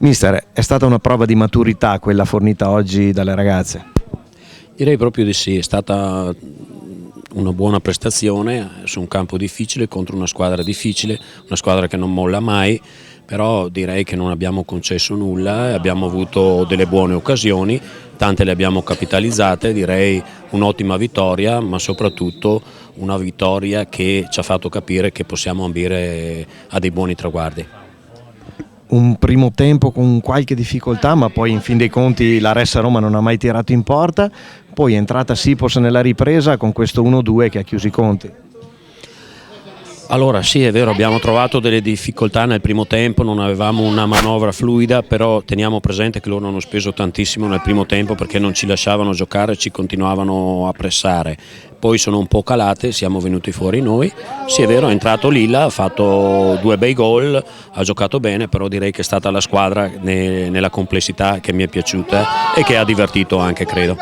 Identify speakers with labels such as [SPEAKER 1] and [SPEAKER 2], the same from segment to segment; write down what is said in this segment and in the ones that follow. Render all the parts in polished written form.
[SPEAKER 1] Mister, è stata una prova di maturità quella fornita oggi dalle ragazze?
[SPEAKER 2] Direi proprio di sì, è stata una buona prestazione su un campo difficile contro una squadra difficile, una squadra che non molla mai, però direi che non abbiamo concesso nulla, abbiamo avuto delle buone occasioni, tante le abbiamo capitalizzate, direi un'ottima vittoria, ma soprattutto una vittoria che ci ha fatto capire che possiamo ambire a dei buoni traguardi.
[SPEAKER 1] Un primo tempo con qualche difficoltà, ma poi in fin dei conti la Ressa Roma non ha mai tirato in porta, poi è entrata Sipos nella ripresa con questo 1-2 che ha chiuso i conti.
[SPEAKER 2] Allora sì, è vero, abbiamo trovato delle difficoltà nel primo tempo, non avevamo una manovra fluida, però teniamo presente che loro hanno speso tantissimo nel primo tempo perché non ci lasciavano giocare, ci continuavano a pressare. Poi sono un po' calate, siamo venuti fuori noi. Sì, è vero, è entrato Lilla, ha fatto 2 bei gol, ha giocato bene, però direi che è stata la squadra nella complessità che mi è piaciuta e che ha divertito anche, credo.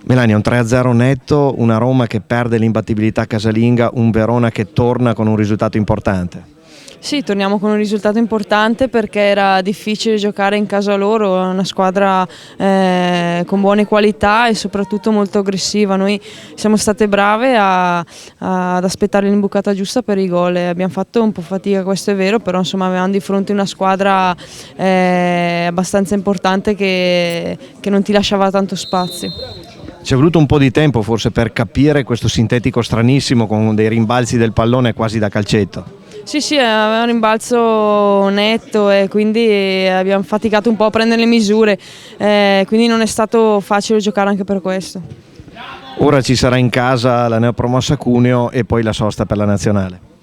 [SPEAKER 1] Melania, un 3-0 netto, una Roma che perde l'imbattibilità casalinga, un Verona che torna con un risultato importante.
[SPEAKER 3] Sì, torniamo con un risultato importante perché era difficile giocare in casa loro, è una squadra con buone qualità e soprattutto molto aggressiva. Noi siamo state brave ad aspettare l'imbucata giusta per i gol. Abbiamo fatto un po' fatica, questo è vero, però insomma avevamo di fronte una squadra abbastanza importante che non ti lasciava tanto spazio.
[SPEAKER 1] Ci è voluto un po' di tempo forse per capire questo sintetico stranissimo con dei rimbalzi del pallone quasi da calcetto.
[SPEAKER 3] Sì, aveva un rimbalzo netto e quindi abbiamo faticato un po' a prendere le misure, quindi non è stato facile giocare anche per questo.
[SPEAKER 1] Ora ci sarà in casa la neopromossa Cuneo e poi la sosta per la nazionale.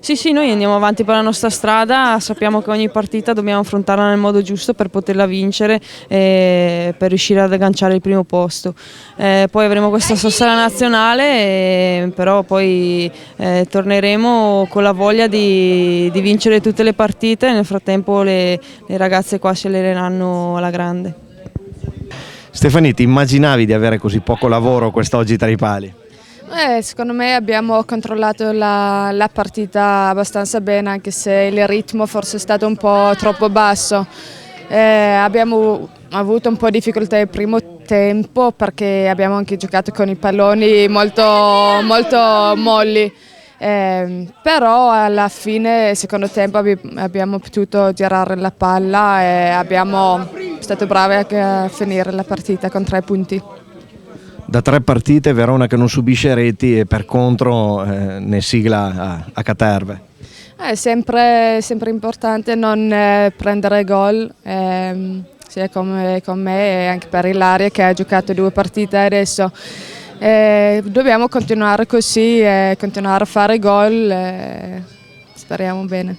[SPEAKER 3] Sì, noi andiamo avanti per la nostra strada, sappiamo che ogni partita dobbiamo affrontarla nel modo giusto per poterla vincere e per riuscire ad agganciare il primo posto. Poi avremo questa sosta alla nazionale, però poi torneremo con la voglia di vincere tutte le partite, nel frattempo le ragazze qua si alleneranno alla grande.
[SPEAKER 1] Stefani, ti immaginavi di avere così poco lavoro quest'oggi tra i pali?
[SPEAKER 4] Secondo me abbiamo controllato la partita abbastanza bene, anche se il ritmo forse è stato un po' troppo basso. Abbiamo avuto un po' di difficoltà il primo tempo perché abbiamo anche giocato con i palloni molto molli. Però alla fine, nel secondo tempo, abbiamo potuto girare la palla e abbiamo stato bravi a finire la partita con 3 punti.
[SPEAKER 1] Da 3 partite Verona che non subisce reti e per contro ne sigla a caterve.
[SPEAKER 4] È sempre importante non prendere gol, sia con me e anche per Ilaria che ha giocato 2 partite adesso. Dobbiamo continuare così, continuare a fare gol, speriamo bene.